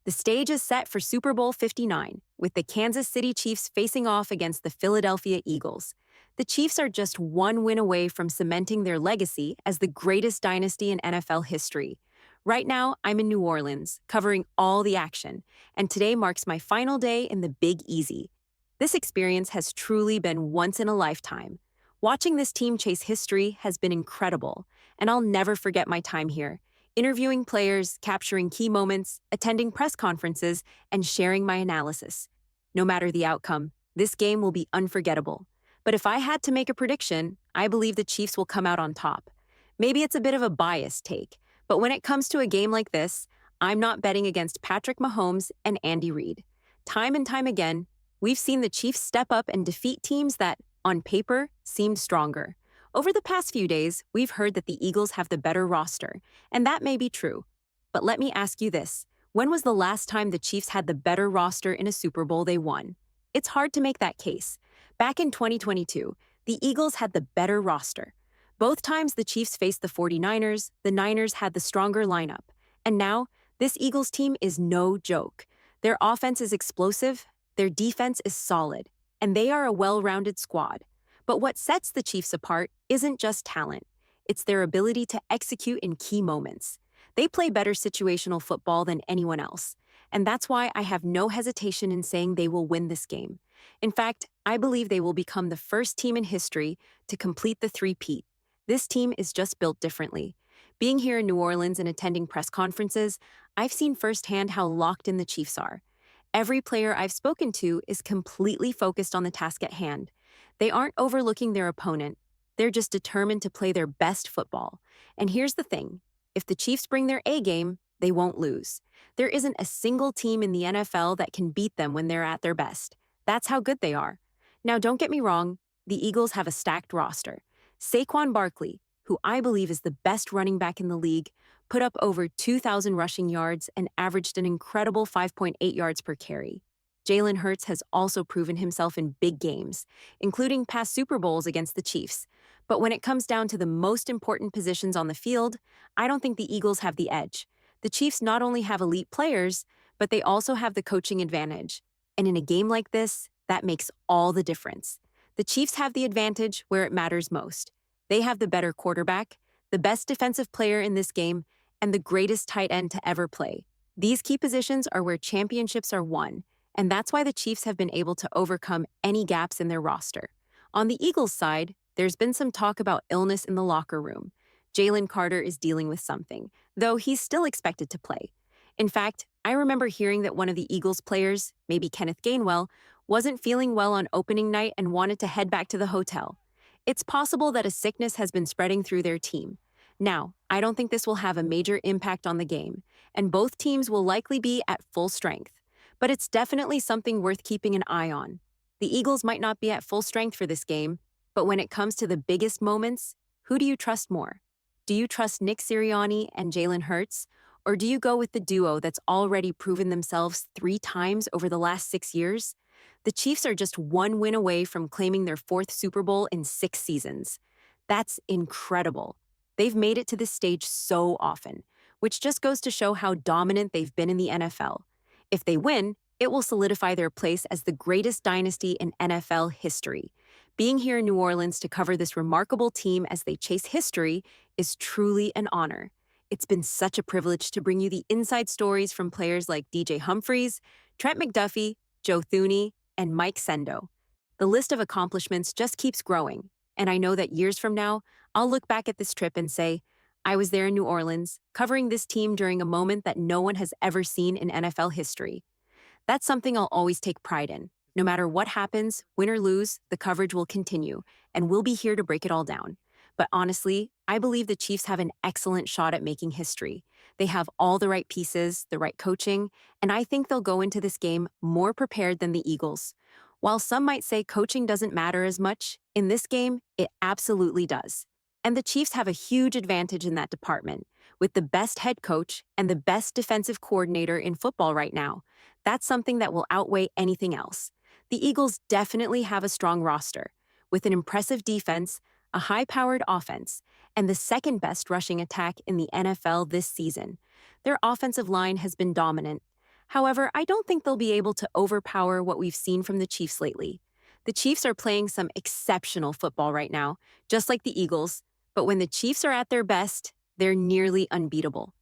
The stage is set for Super Bowl 59, with the Kansas City Chiefs facing off against the Philadelphia Eagles. The Chiefs are just one win away from cementing their legacy as the greatest dynasty in NFL history. Right now, I'm in New Orleans, covering all the action, and today marks my final day in the Big Easy. This experience has truly been once in a lifetime. Watching this team chase history has been incredible, and I'll never forget my time here interviewing players, capturing key moments, attending press conferences, and sharing my analysis. No matter the outcome, this game will be unforgettable. But if I had to make a prediction, I believe the Chiefs will come out on top. Maybe it's a bit of a biased take, but when it comes to a game like this, I'm not betting against Patrick Mahomes and Andy Reid. Time and time again, we've seen the Chiefs step up and defeat teams that, on paper, seemed stronger. Over the past few days, we've heard that the Eagles have the better roster, and that may be true. But let me ask you this. When was the last time the Chiefs had the better roster in a Super Bowl they won? It's hard to make that case. Back in 2022, the Eagles had the better roster. Both times the Chiefs faced the 49ers, the Niners had the stronger lineup. And now, this Eagles team is no joke. Their offense is explosive, their defense is solid, and they are a well-rounded squad. But what sets the Chiefs apart isn't just talent. It's their ability to execute in key moments. They play better situational football than anyone else, and that's why I have no hesitation in saying they will win this game. In fact, I believe they will become the first team in history to complete the three-peat. This team is just built differently. Being here in New Orleans and attending press conferences, I've seen firsthand how locked in the Chiefs are. Every player I've spoken to is completely focused on the task at hand. They aren't overlooking their opponent. They're just determined to play their best football. And here's the thing. If the Chiefs bring their A game, they won't lose. There isn't a single team in the NFL that can beat them when they're at their best. That's how good they are. Now, don't get me wrong. The Eagles have a stacked roster. Saquon Barkley, who I believe is the best running back in the league, put up over 2,000 rushing yards and averaged an incredible 5.8 yards per carry. Jalen Hurts has also proven himself in big games, including past Super Bowls against the Chiefs. But when it comes down to the most important positions on the field, I don't think the Eagles have the edge. The Chiefs not only have elite players, but they also have the coaching advantage. And in a game like this, that makes all the difference. The Chiefs have the advantage where it matters most. They have the better quarterback, the best defensive player in this game, and the greatest tight end to ever play. These key positions are where championships are won, and that's why the Chiefs have been able to overcome any gaps in their roster. On the Eagles' side, there's been some talk about illness in the locker room. Jalen Carter is dealing with something, though he's still expected to play. In fact, I remember hearing that one of the Eagles players, maybe Kenneth Gainwell, wasn't feeling well on opening night and wanted to head back to the hotel. It's possible that a sickness has been spreading through their team. Now, I don't think this will have a major impact on the game, and both teams will likely be at full strength. But it's definitely something worth keeping an eye on. The Eagles might not be at full strength for this game, but when it comes to the biggest moments, who do you trust more? Do you trust Nick Sirianni and Jalen Hurts, or do you go with the duo that's already proven themselves 3 times over the last 6 years? The Chiefs are just one win away from claiming their 4th Super Bowl in 6 seasons. That's incredible. They've made it to this stage so often, which just goes to show how dominant they've been in the NFL. If they win, it will solidify their place as the greatest dynasty in NFL history. Being here in New Orleans to cover this remarkable team as they chase history is truly an honor. It's been such a privilege to bring you the inside stories from players like DJ Humphries, Trent McDuffie, Joe Thuney, and Mike Sendo. The list of accomplishments just keeps growing, and I know that years from now, I'll look back at this trip and say, I was there in New Orleans, covering this team during a moment that no one has ever seen in NFL history. That's something I'll always take pride in. No matter what happens, win or lose, the coverage will continue, and we'll be here to break it all down. But honestly, I believe the Chiefs have an excellent shot at making history. They have all the right pieces, the right coaching, and I think they'll go into this game more prepared than the Eagles. While some might say coaching doesn't matter as much, in this game, it absolutely does. And the Chiefs have a huge advantage in that department, with the best head coach and the best defensive coordinator in football right now. That's something that will outweigh anything else. The Eagles definitely have a strong roster, with an impressive defense, a high-powered offense, and the second-best rushing attack in the NFL this season. Their offensive line has been dominant. However, I don't think they'll be able to overpower what we've seen from the Chiefs lately. The Chiefs are playing some exceptional football right now, just like the Eagles, but when the Chiefs are at their best, they're nearly unbeatable.